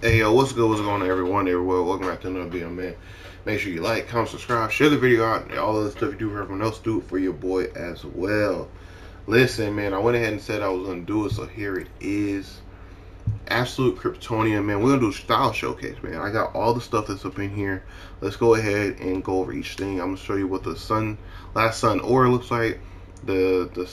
Hey yo, what's good? What's going on, everyone? Everywhere, welcome back to another video, man. Make sure you like, comment, subscribe, share the video out, and all of the stuff you do for everyone else, do it for your boy as well. Listen, man, I went ahead and said I was gonna do it, so here it is. Absolute Kryptonian, man. We're gonna do a style showcase, man. I got all the stuff that's up in here. Let's go ahead and go over each thing. I'm gonna show you what the last sun aura looks like, the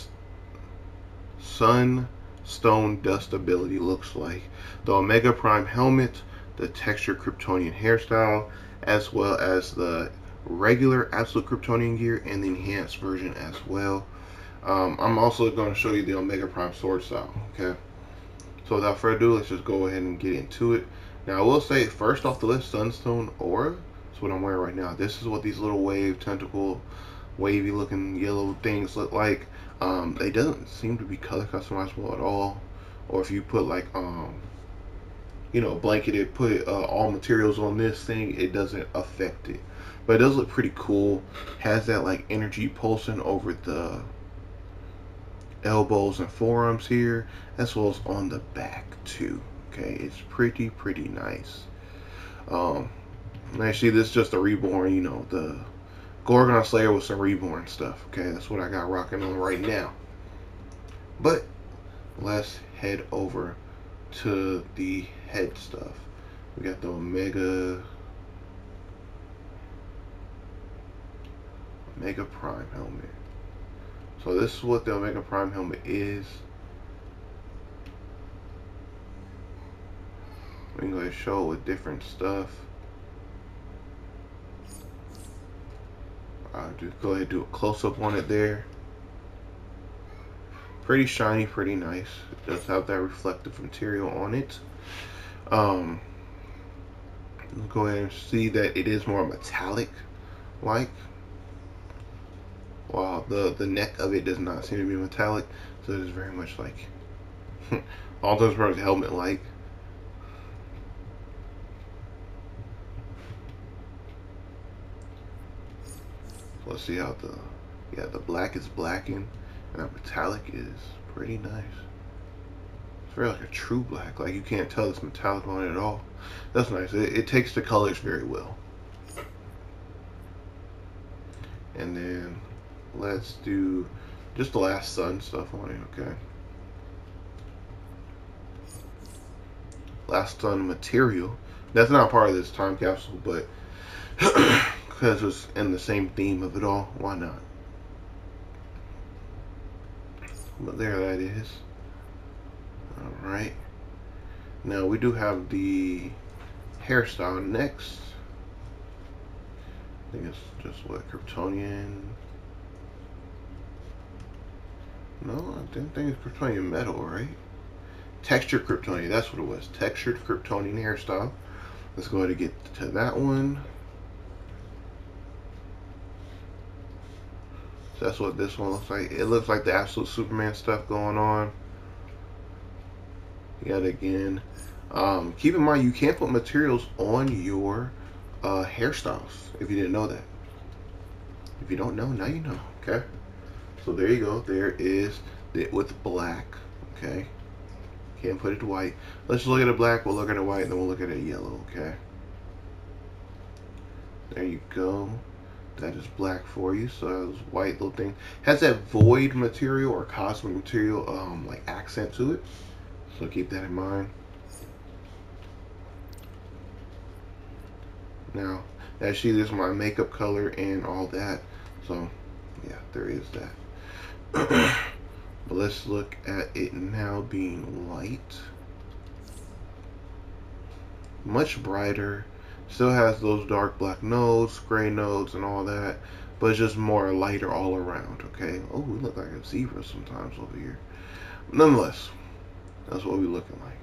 sunstone dust ability looks like, the Omega Prime helmet, the textured Kryptonian hairstyle, as well as the regular Absolute Kryptonian gear and the enhanced version as well. I'm also going to show you the Omega Prime sword style. Okay, so without further ado, let's just go ahead and get into it. Now, I will say first off the list, Sunstone Aura. That's what I'm wearing right now. This is what these little wavy looking yellow things look like. They doesn't seem to be color customizable at all, or if you put like blanketed, put all materials on this thing, it doesn't affect it, but it does look pretty cool. Has that like energy pulsing over the elbows and forearms here, as well as on the back too. Okay, it's pretty nice. Actually, this is just a reborn, the Gorgon Slayer with some reborn stuff. Okay, that's what I got rocking on right now. But let's head over to the head stuff. We got the Omega Prime helmet. So this is what the Omega Prime helmet is. We can go ahead and show it with different stuff. I'll just go ahead and do a close-up on it there. Pretty shiny, pretty nice. It does have that reflective material on it. Go ahead and see that it is more metallic like, while the neck of it does not seem to be metallic, so it is very much like all those products helmet like. Let's see how the black is blackened and the metallic is pretty nice. It's very like a true black, like you can't tell it's metallic on it at all. That's nice. It takes the colors very well. And then let's do just the last sun stuff on it. Okay, last sun material. That's not part of this time capsule, but because it's in the same theme of it all, why not? But there that is. Alright. Now we do have the hairstyle next. I think it's just what, Kryptonian? No, I didn't think it's Kryptonian metal, right? Textured Kryptonian, that's what it was. Textured Kryptonian hairstyle. Let's go ahead and get to that one. So that's what this one looks like. It looks like the Absolute Superman stuff going on. Yet again, keep in mind you can't put materials on your hairstyles if you didn't know that. If you don't know, now you know. Okay, so there you go. There is it with black. Okay, can't put it to white. Let's look at the black, we'll look at the white, and then we'll look at the yellow. Okay, there you go. That is black for you. So this white little thing has that void material or cosmic material like accent to it, so keep that in mind. Now actually this is my makeup color and all that, so yeah, there is that. But let's look at it now being white. Much brighter. Still has those dark black nodes, gray nodes, and all that, but it's just more lighter all around. Okay. Oh, we look like a zebra sometimes over here. Nonetheless, that's what we're looking like.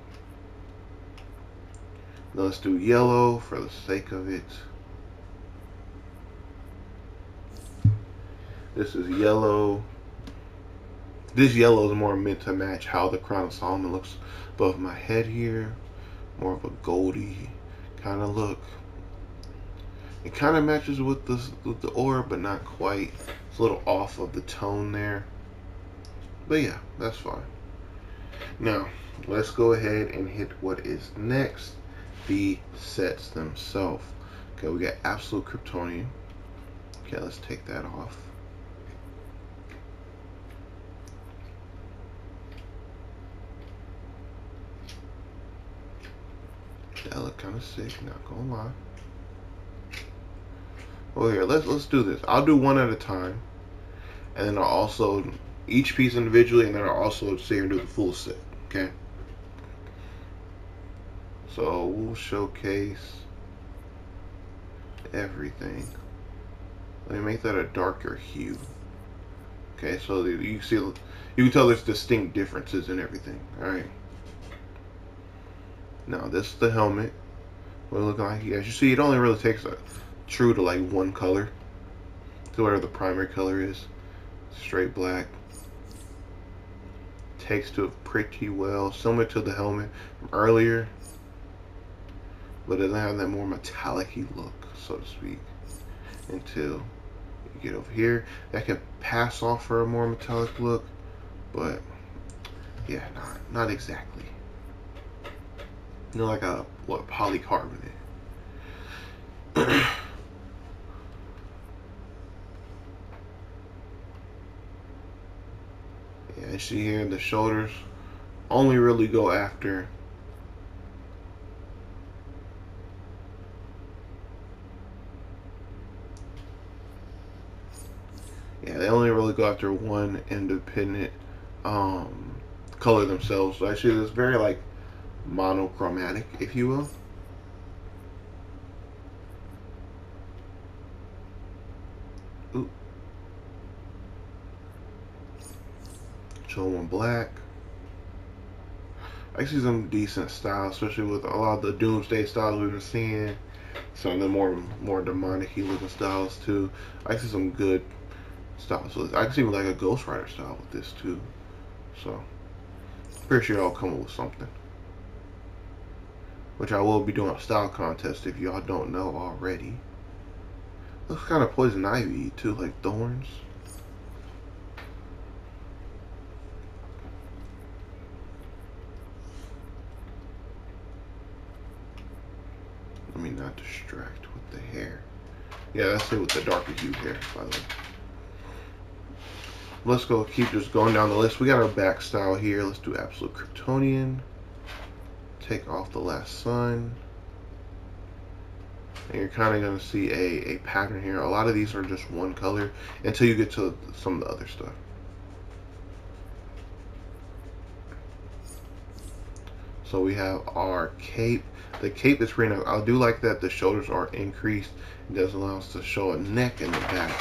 Now let's do yellow for the sake of it. This is yellow. This yellow is more meant to match how the Crown of Solomon looks above my head here. More of a goldy kind of look. It kind of matches with the aura, but not quite. It's a little off of the tone there. But yeah, that's fine. Now, let's go ahead and hit what is next. the sets themselves. Okay, we got Absolute Kryptonian. Okay, let's take that off. That look kind of sick, not gonna lie. Well, here, let's do this. I'll do one at a time, and then I'll also each piece individually, and then I'll also sit here and do the full set. Okay. So we'll showcase everything. Let me make that a darker hue. Okay, so you see, you can tell there's distinct differences in everything. All right. Now this is the helmet. What it looks like, as you see, it only really takes true to like one color, to whatever the primary color is. Straight black. Takes to it pretty well, similar to the helmet from earlier, but it doesn't have that more metallic-y look, so to speak, until you get over here. That can pass off for a more metallic look, but yeah, not exactly. You know, like a polycarbonate. Yeah, you see here the shoulders only really go after they only really go after one independent color themselves. So actually it's very like monochromatic, if you will. Ooh. Show one black. I see some decent style, especially with a lot of the Doomsday styles we've been seeing. Some of the more demonic-y looking styles too. I see some good styles. So I can see like a Ghost Rider style with this too. So pretty sure I'll come up with something. Which I will be doing a style contest if y'all don't know already. Looks kind of Poison Ivy too, like thorns. Let me not distract with the hair. Yeah, that's it with the darker hue hair, by the way. Let's go keep just going down the list. We got our back style here. Let's do Absolute Kryptonian. Take off the last sun. And you're kind of going to see a pattern here. A lot of these are just one color until you get to some of the other stuff. So we have our cape. The cape is pretty nice. I do like that the shoulders are increased. It does allow us to show a neck in the back.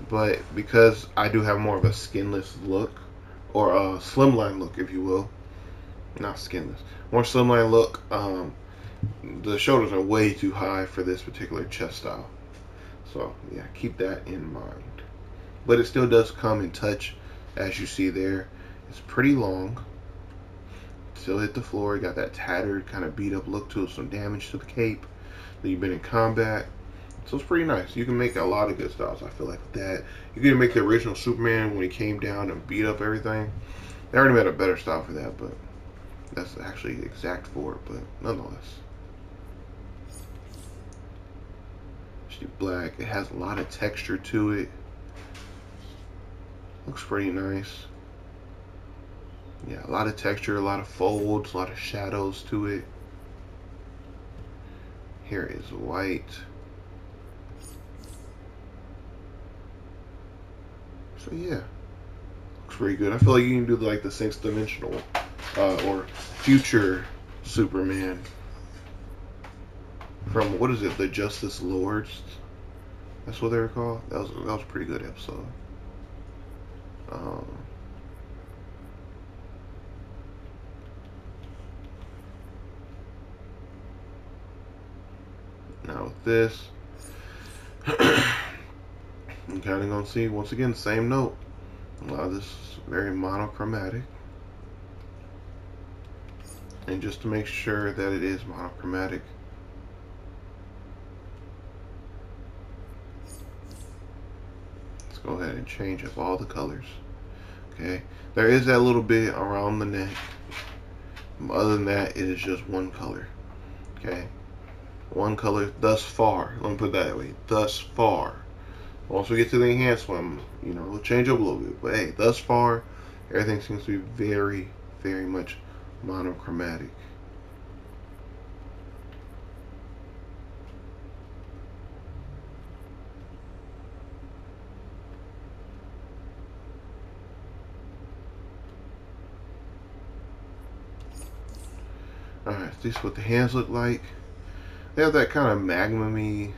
But because I do have more of a skinless look, or a slimline look, if you will, not skinless, more slimline look, the shoulders are way too high for this particular chest style. So yeah, keep that in mind. But it still does come in touch, as you see there. It's pretty long. Still hit the floor. You got that tattered, kind of beat up look to it, some damage to the cape. Then you've been in combat. So it's pretty nice. You can make a lot of good styles, I feel like, with that. You can make the original Superman when he came down and beat up everything. They already made a better style for that, but that's actually exact for it, but nonetheless. Black. It has a lot of texture to it. Looks pretty nice. Yeah, a lot of texture, a lot of folds, a lot of shadows to it. Here is white. So yeah, looks pretty good. I feel like you can do like the 6th dimensional or future Superman from, what is it, the Justice Lords? That's what they were called. That was a pretty good episode. Now with this, I'm kind of gonna see once again, same note. A lot of this is very monochromatic, and just to make sure that it is monochromatic, let's go ahead and change up all the colors. Okay, there is that little bit around the neck. Other than that, it is just one color. Okay, one color thus far. Let me put it that way. Thus far. Once we get to the enhanced one, you know, it'll change up a little bit. But hey, thus far, everything seems to be very, very much monochromatic. Alright, this is what the hands look like. They have that kind of magma-y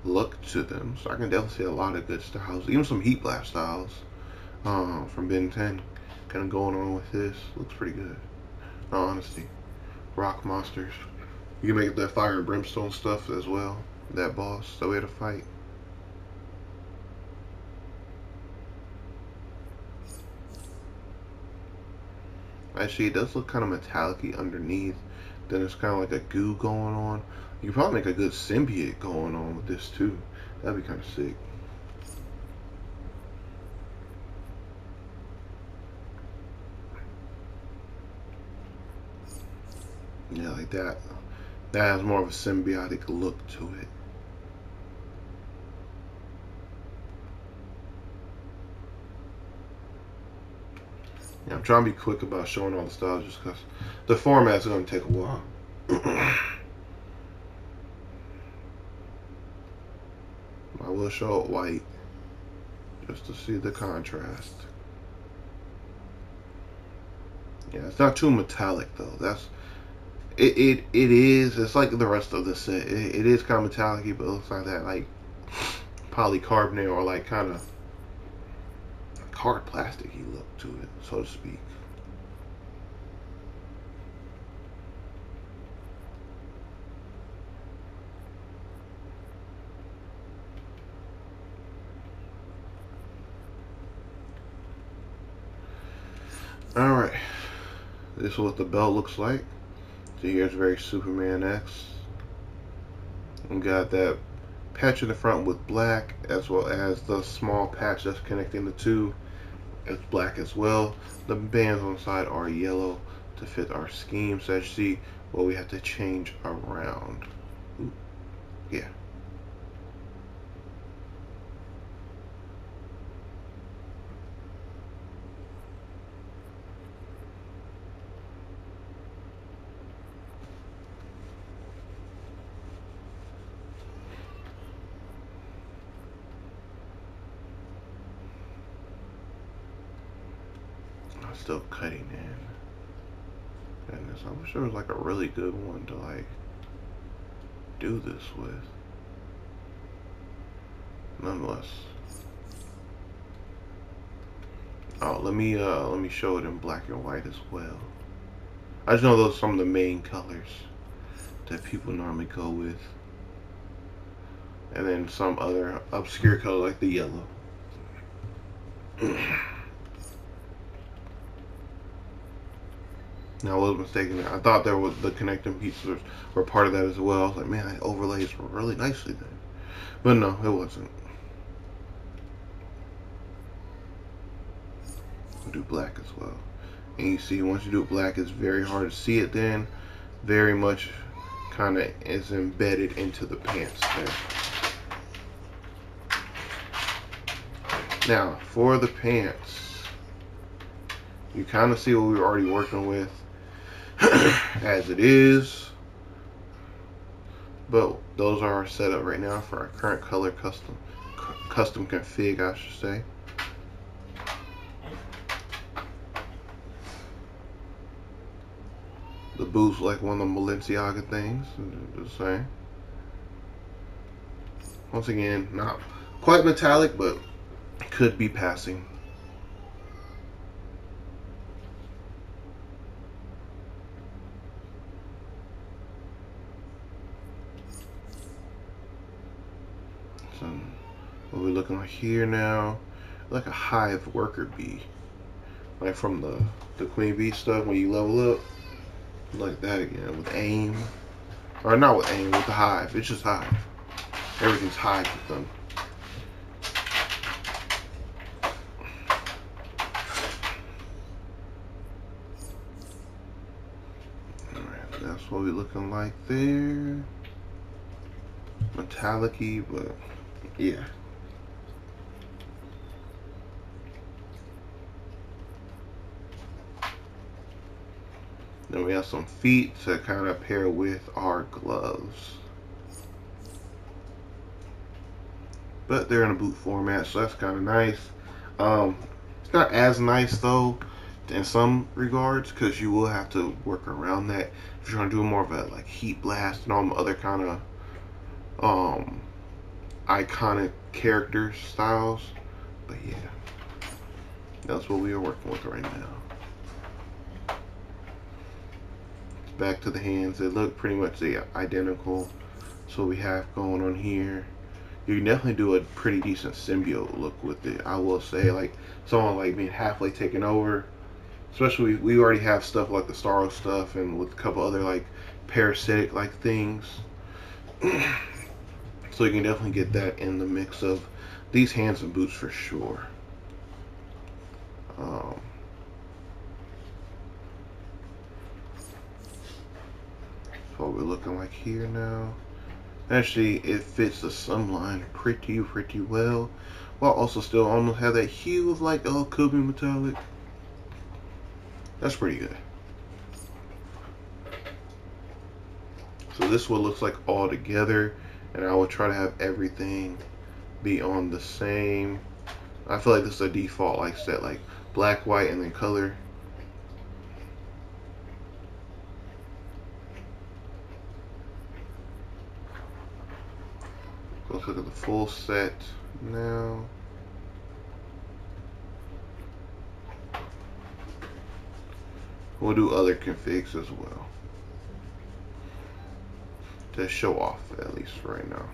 look to them. So I can definitely see a lot of good styles. Even some heat blast styles from Ben 10 kind of going on with this. Looks pretty good. In all honesty. Rock monsters. You can make that fire and brimstone stuff as well. That boss that we had to fight. Actually, it does look kind of metallic-y underneath. Then it's kind of like a goo going on. You could probably make a good symbiote going on with this too. That'd be kind of sick. Yeah, like that. That has more of a symbiotic look to it. Yeah, I'm trying to be quick about showing all the styles just because the format's going to take a while. I will show it white just to see the contrast. Yeah, it's not too metallic though. That's it is. It's like the rest of the set. It is kind of metallic, but it looks like that like polycarbonate or like kind of hard plasticky look to it, so to speak. Alright, this is what the belt looks like. So here's very Superman X. We got that patch in the front with black, as well as the small patch that's connecting the two. It's black as well. The bands on the side are yellow to fit our scheme. So as you see, well, we have to change around. Ooh, yeah. I'm still cutting in. Goodness, I wish there was like a really good one to like do this with. Nonetheless. Oh, let me show it in black and white as well. I just know those are some of the main colors that people normally go with. And then some other obscure color like the yellow. Now, I was mistaken. I thought there was the connecting pieces were part of that as well. I was like, man, that overlays really nicely then. But no, it wasn't. We'll do black as well. And you see, once you do black, it's very hard to see it then. Very much kind of is embedded into the pants there. Now, for the pants, you kind of see what we were already working with as it is. But those are our setup right now for our current color custom config, I should say. The boots like one of the Balenciaga things, just saying. Once again, not quite metallic, but could be passing. So what we're looking like here now, like a hive worker bee, like from the queen bee stuff when you level up, like that again with aim, or not with aim, with the hive. It's just hive. Everything's hive with them. That's what we're looking like there. Metallic-y, but yeah. Then we have some feet to kind of pair with our gloves. But they're in a boot format, so that's kind of nice. It's not as nice though in some regards, because you will have to work around that if you're trying to do more of a like heat blast and all the other kind of iconic character styles. But yeah, that's what we are working with right now. Back to the hands, they look pretty much identical. So we have going on here. You can definitely do a pretty decent symbiote look with it, I will say. Like someone like being halfway taken over, especially we already have stuff like the Starro stuff and with a couple other like parasitic like things. So you can definitely get that in the mix of these hands and boots for sure. What we're looking like here now. Actually, it fits the sunline pretty well, while also still almost have that hue of like, oh, could be metallic. That's pretty good. So this is what it looks like all together, and I will try to have everything be on the same. I feel like this is a default like set, like black, white, and then color. Let's look at the full set now. We'll do other configs as well to show off, at least right now.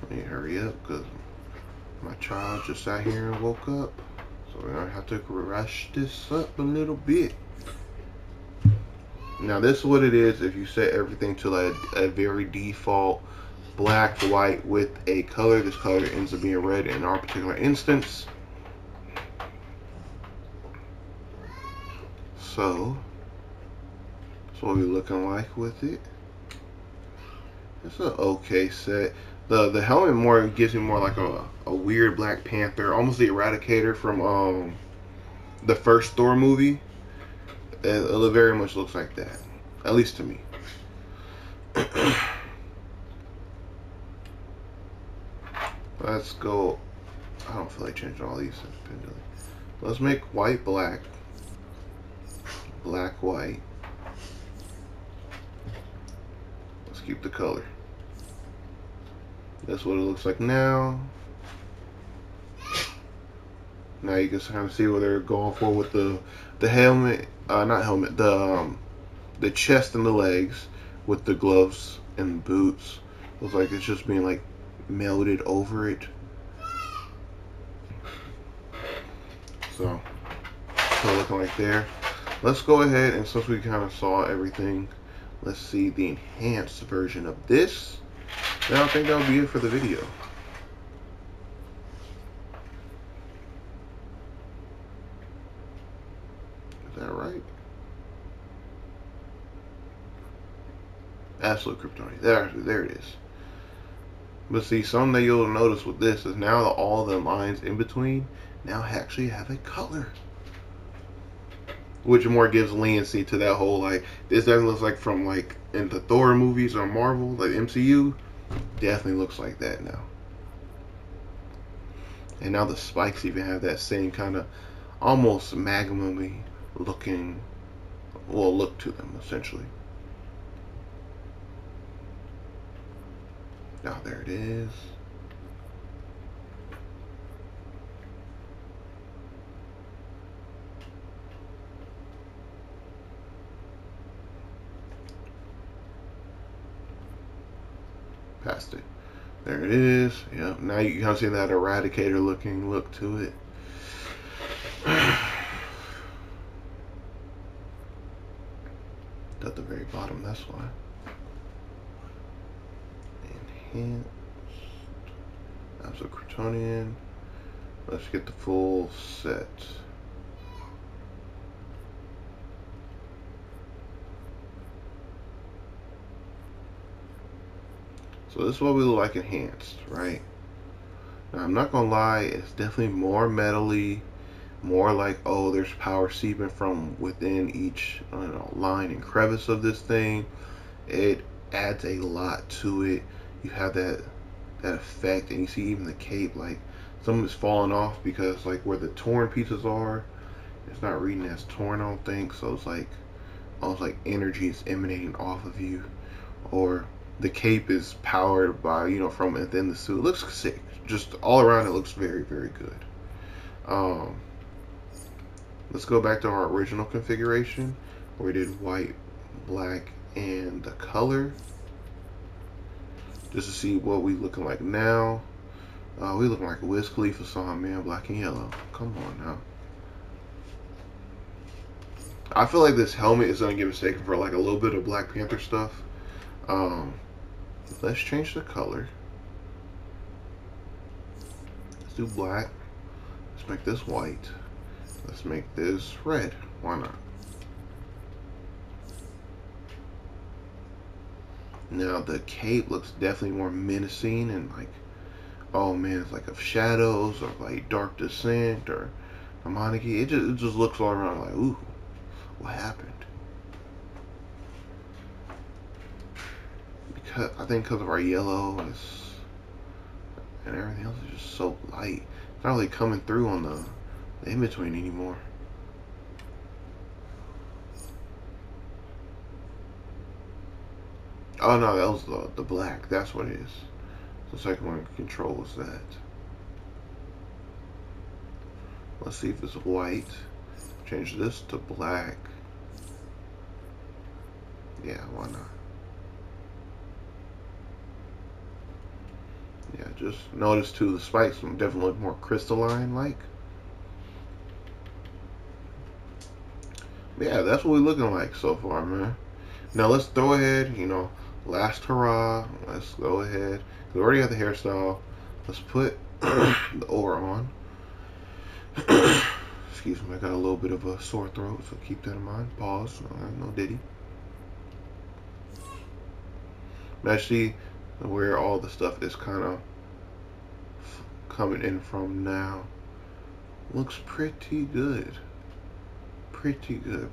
Let me hurry up because my child just sat here and woke up. So we're gonna have to rush this up a little bit. Now this is what it is if you set everything to like a very default black, white with a color. This color ends up being red in our particular instance. So that's what we're looking like with it. It's an okay set. The helmet more gives me more like a weird Black Panther, almost the Eradicator from the first Thor movie. It very much looks like that, at least to me. Let's go. I don't feel like changing all these independently. Let's make white black, black white. Let's keep the color. That's what it looks like now. Now you can kind of see what they're going for with the helmet, not helmet, the chest and the legs with the gloves and boots. Looks like it's just being like melded over it. So looking like there. Let's go ahead and since we kind of saw everything, let's see the enhanced version of this. And I think that'll be it for the video. Is that right? Absolute Kryptonian. There it is. But see, something that you'll notice with this is now that all the lines in between now actually have a color, which more gives leniency to that whole like this doesn't look like from like in the Thor movies or Marvel, like MCU. Definitely looks like that now. And now the spikes even have that same kind of almost magma-y looking, well, look to them essentially. Now there it is. Past it. There it is. Yep. Now you can kind of see that Eradicator looking look to it. That's a very bottom, that's why. Enhanced. Absolute Kryptonian. Let's get the full set. So this is what we look like enhanced, right? Now I'm not gonna lie, it's definitely more metally, more like, oh, there's power seeping from within each, I don't know, line and crevice of this thing. It adds a lot to it. You have that effect, and you see even the cape, like some of it's falling off because like where the torn pieces are, it's not reading as torn, I don't think. So it's like almost like energy is emanating off of you, or the cape is powered by, you know, from within the suit. It looks sick. Just all around, it looks very, very good. Let's go back to our original configuration where we did white, black, and the color, just to see what we looking like now. We looking like a Wiz Khalifa song, man. Black and yellow. Come on now. I feel like this helmet is gonna get mistaken for like a little bit of Black Panther stuff. Let's change the color. Let's do black. Let's make this white. Let's make this red. Why not? Now the cape looks definitely more menacing and like, oh man, it's like of shadows or like dark descent or a monarchy. It just looks all around like, ooh, what happened? Because I think because of our yellow and everything else is just so light, it's not really coming through on the in between anymore. Oh no, that was the black. That's what it is. The second one controls that. Let's see if it's white. Change this to black. Yeah, why not? Yeah, just notice too the spikes definitely look more crystalline like. Yeah, that's what we're looking like so far, man. Now let's throw ahead, you know, last hurrah. Let's go ahead. We already have the hairstyle. Let's put the aura on. Excuse me, I got a little bit of a sore throat, so keep that in mind. Pause. No Diddy. Actually, where all the stuff is kind of coming in from now looks pretty good. Pretty good.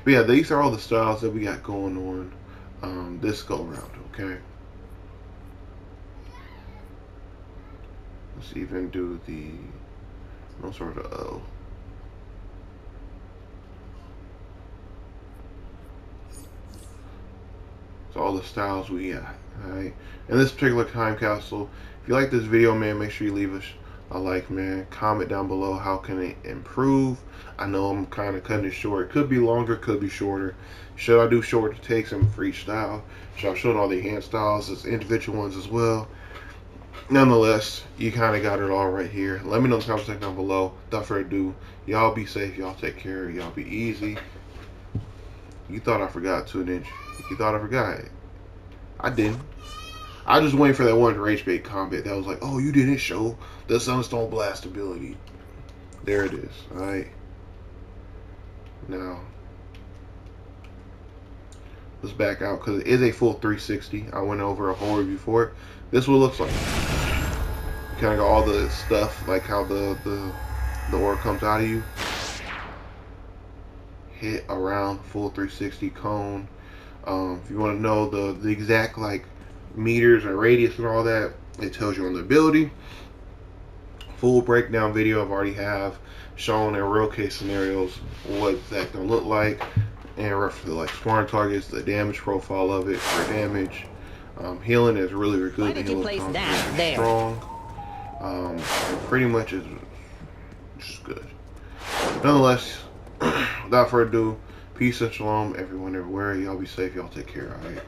But yeah, these are all the styles that we got going on this go round, okay? Let's even do the no sort of O. So all the styles we got, alright? In this particular time capsule, if you like this video, man, make sure you leave us a like, man. Comment down below how can it improve. I know I'm kind of cutting it short. It could be longer, could be shorter. Should I do shorter takes and for each style? Should I show all the hand styles as individual ones as well? Nonetheless, you kind of got it all right here. Let me know in the comment section down below. Without further ado, y'all be safe, y'all take care, y'all be easy. You thought I forgot too, didn't you? You thought I forgot. I didn't. I just waiting for that one rage bait comment that was like, oh, you didn't show the Sunstone Blast ability. There it is. Alright. Now, let's back out because it is a full 360. I went over a whole review for it. This is what it looks like. You kind of got all the stuff, like how the aura comes out of you. Hit around full 360 cone. If you want to know the exact like meters and radius and all that, it tells you on the ability. Full breakdown video I've already have shown in real case scenarios what that's gonna look like, and reference to like sparring targets, the damage profile of it for damage. Healing is really, really good. Why did you place that there? Strong. And pretty much is just good. Nonetheless, without further ado, peace and shalom, everyone, everywhere. Y'all be safe. Y'all take care. All right.